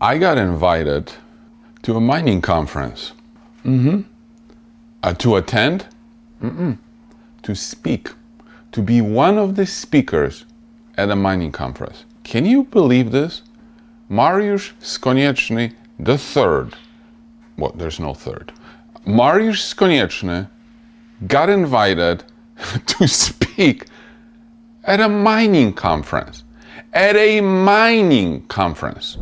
I got invited to a mining conference. To attend? To speak. To be one of the speakers at a mining conference. Can you believe this? Mariusz Konieczny the third. Well, there's no third. Mariusz Konieczny got invited to speak at a mining conference. At a mining conference.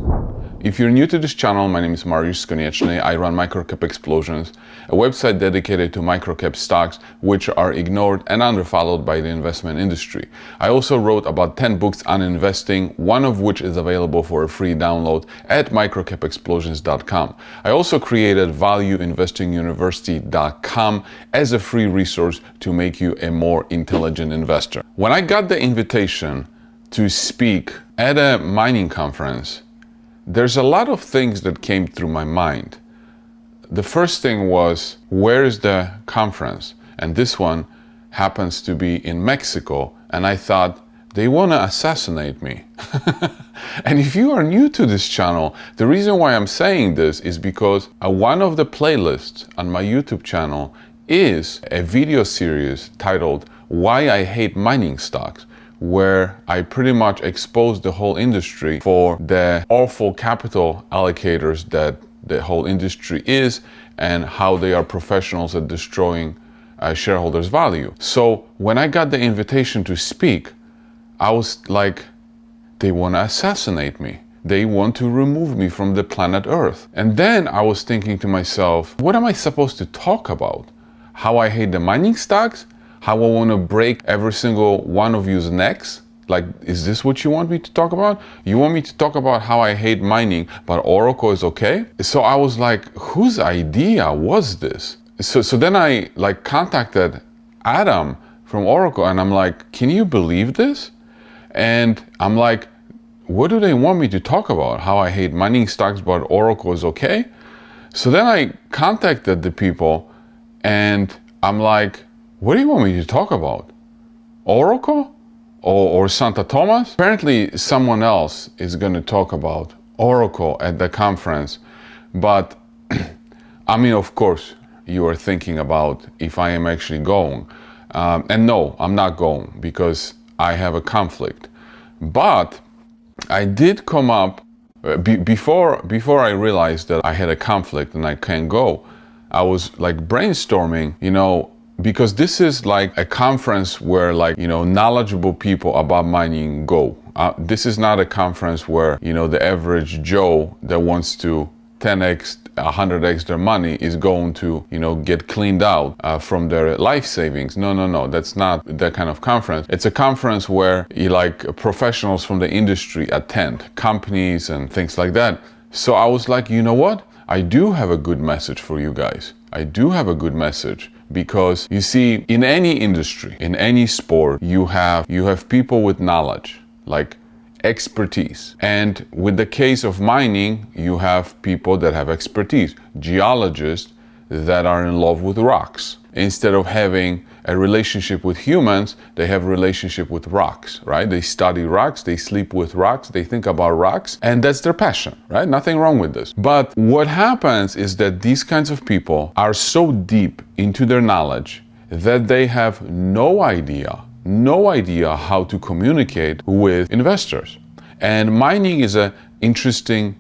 If you're new to this channel, my name is Mariusz Konieczny. I run Microcap Explosions, a website dedicated to microcap stocks which are ignored and underfollowed by the investment industry. I also wrote about 10 books on investing, one of which is available for a free download at microcapexplosions.com. I also created valueinvestinguniversity.com as a free resource to make you a more intelligent investor. When I got the invitation to speak at a mining conference, there's a lot of things that came through my mind. The first thing was, where is the conference? And this one happens to be in Mexico. And I thought, they want to assassinate me. And if you are new to this channel, the reason why I'm saying this is because one of the playlists on my YouTube channel is a video series titled Why I Hate Mining Stocks, where I pretty much exposed the whole industry for the awful capital allocators that the whole industry is and how they are professionals at destroying shareholders' value. So when I got the invitation to speak, I was like, they want to assassinate me. They want to remove me from the planet Earth. And then I was thinking to myself, what am I supposed to talk about? How I hate the mining stocks? How I want to break every single one of you's necks? Like, is this what you want me to talk about? You want me to talk about how I hate mining, but Oracle is okay? So I was like, whose idea was this? So then I contacted Adam from Oracle and I'm like, can you believe this? And I'm like, what do they want me to talk about? How I hate mining stocks, but Oracle is okay? So then I contacted the people and I'm like, what do you want me to talk about? Oracle? Or Santa Thomas? Apparently someone else is going to talk about Oracle at the conference. But I mean, of course, you are thinking about if I am actually going. And no, I'm not going because I have a conflict. But I did come up, before I realized that I had a conflict and I can't go, I was like brainstorming, because this is like a conference where knowledgeable people about mining go. This is not a conference where, the average Joe that wants to 10x, 100x their money is going to, get cleaned out from their life savings. No, that's not that kind of conference. It's a conference where professionals from the industry attend, companies and things like that. So I was like, you know what? I do have a good message for you guys. I do have a good message. Because you see, in any industry, in any sport, you have people with knowledge, like expertise. And with the case of mining, you have people that have expertise, geologists that are in love with rocks. Instead of having a relationship with humans, they have a relationship with rocks, right? They study rocks, they sleep with rocks, they think about rocks, and that's their passion, right? Nothing wrong with this. But what happens is that these kinds of people are so deep into their knowledge that they have no idea how to communicate with investors. And mining is an interesting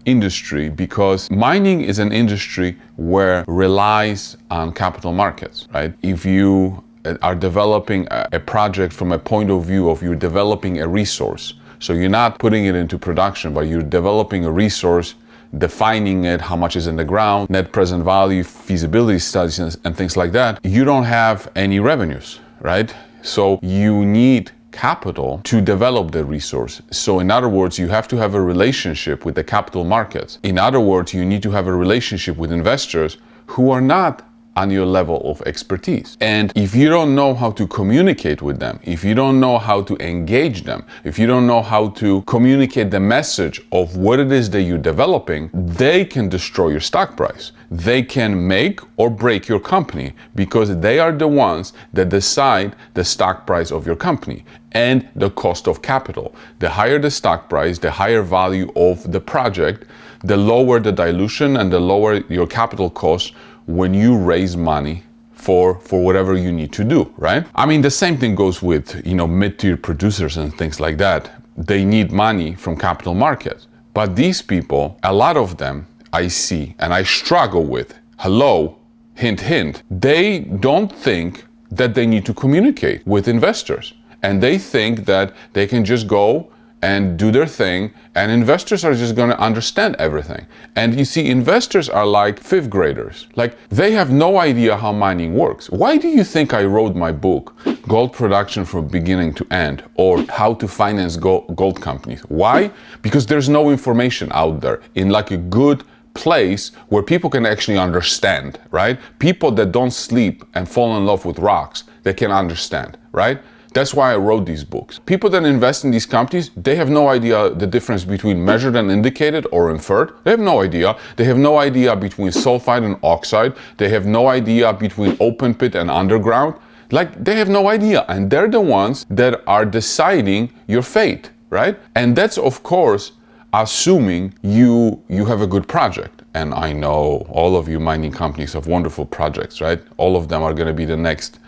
industry because mining is an industry where relies on capital markets, right? If you are developing a project from a point of view of you're developing a resource, so you're not putting it into production, but you're developing a resource, defining it, how much is in the ground, net present value, feasibility studies and things like that, you don't have any revenues, right? So you need capital to develop the resource. So in other words, you have to have a relationship with the capital markets. In other words, you need to have a relationship with investors who are not on your level of expertise. And if you don't know how to communicate with them, if you don't know how to engage them, if you don't know how to communicate the message of what it is that you're developing, they can destroy your stock price. They can make or break your company because they are the ones that decide the stock price of your company and the cost of capital. The higher the stock price, the higher value of the project, the lower the dilution and the lower your capital cost when you raise money for whatever you need to do, right? I mean, the same thing goes with, mid-tier producers and things like that. They need money from capital markets. But these people, a lot of them, I see and I struggle with, hello, hint, hint, they don't think that they need to communicate with investors. And they think that they can just go and do their thing and investors are just going to understand everything. And you see, investors are like fifth graders. Like, they have no idea how mining works. Why do you think I wrote my book, Gold Production from Beginning to End, or How to Finance Gold Companies? Why? Because there's no information out there in like a good place where people can actually understand, right? People that don't sleep and fall in love with rocks, they can understand, right? That's why I wrote these books. People that invest in these companies, they have no idea the difference between measured and indicated or inferred. They have no idea. They have no idea between sulfide and oxide. They have no idea between open pit and underground. Like, they have no idea. And they're the ones that are deciding your fate, right? And that's, of course, assuming you have a good project. And I know all of you mining companies have wonderful projects, right? All of them are going to be the next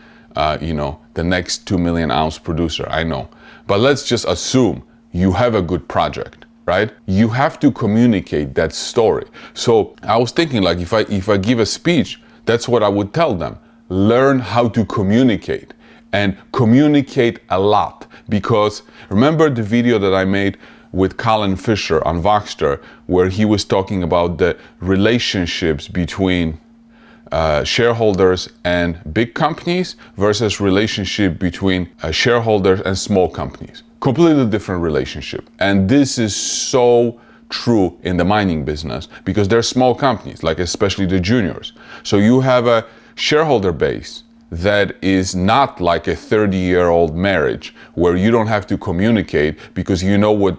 the next 2 million ounce producer, I know. But let's just assume you have a good project, right? You have to communicate that story. So I was thinking, like, if I give a speech, that's what I would tell them. Learn how to communicate and communicate a lot. Because remember the video that I made with Colin Fisher on Voxter, where he was talking about the relationships between shareholders and big companies versus relationship between shareholders and small companies. Completely different relationship. And this is so true in the mining business because they're small companies, like especially the juniors. So you have a shareholder base that is not like a 30-year-old marriage where you don't have to communicate because you know what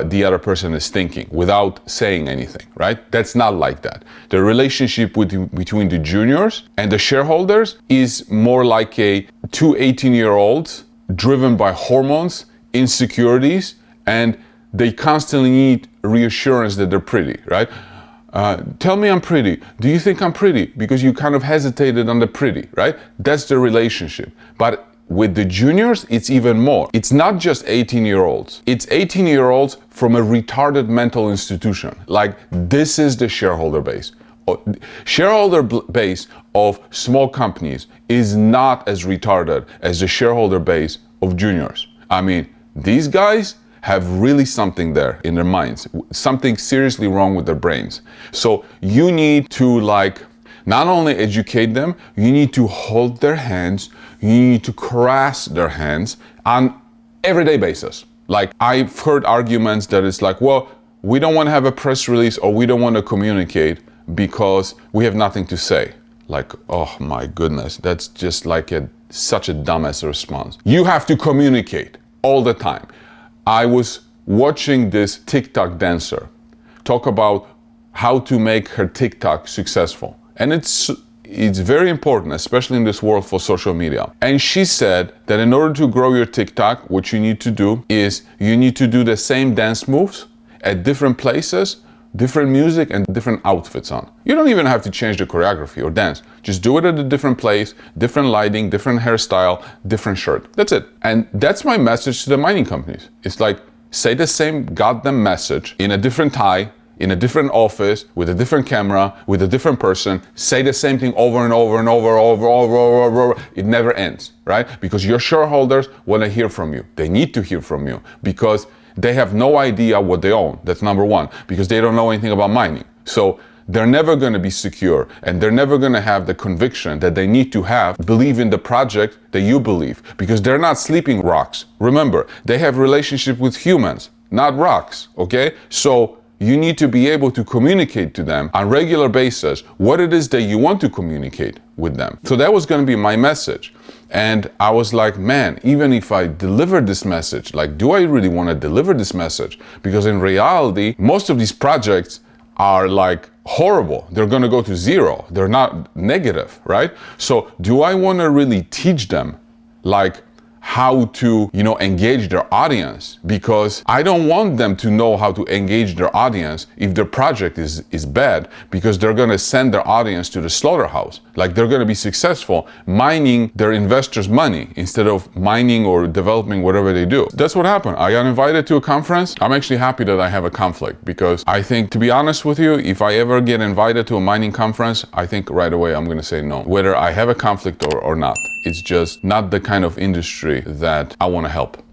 the other person is thinking without saying anything, right? That's not like that. The relationship between the juniors and the shareholders is more like two 18-year-olds driven by hormones, insecurities, and they constantly need reassurance that they're pretty, right? Tell me I'm pretty. Do you think I'm pretty? Because you kind of hesitated on the pretty, right? That's the relationship. But with the juniors, it's even more. It's not just 18-year-olds. It's 18-year-olds from a retarded mental institution. Like, this is the shareholder base. Shareholder base of small companies is not as retarded as the shareholder base of juniors. I mean, these guys have really something there in their minds, something seriously wrong with their brains. So you need to not only educate them, you need to hold their hands, you need to caress their hands on everyday basis. Like, I've heard arguments that it's like, well, we don't want to have a press release or we don't want to communicate because we have nothing to say. Like, oh my goodness, that's just like such a dumbass response. You have to communicate all the time. I was watching this TikTok dancer talk about how to make her TikTok successful. And it's very important, especially in this world for social media. And she said that in order to grow your TikTok, what you need to do is you need to do the same dance moves at different places, different music and different outfits on. You don't even have to change the choreography or dance. Just do it at a different place, different lighting, different hairstyle, different shirt. That's it. And that's my message to the mining companies. It's like, say the same goddamn message in a different tie, in a different office, with a different camera, with a different person, say the same thing over and over and over. It never ends, right? Because your shareholders want to hear from you. They need to hear from you because they have no idea what they own. That's number one, because they don't know anything about mining. So they're never going to be secure and they're never going to have the conviction that they need to have, believe in the project that you believe, because they're not sleeping rocks. Remember, they have relationship with humans, not rocks, okay? So You need to be able to communicate to them on a regular basis what it is that you want to communicate with them. So that was going to be my message. And I was like, man, even if I deliver this message, like, do I really want to deliver this message? Because in reality, most of these projects are like horrible. They're going to go to zero. They're not negative, right? So do I want to really teach them like how to, engage their audience? Because I don't want them to know how to engage their audience if their project is bad, because they're going to send their audience to the slaughterhouse. Like, they're going to be successful mining their investors' money instead of mining or developing whatever they do. That's what happened. I got invited to a conference. I'm actually happy that I have a conflict, because I think, to be honest with you, if I ever get invited to a mining conference, I think right away I'm going to say no, whether I have a conflict or not. It's just not the kind of industry that I want to help.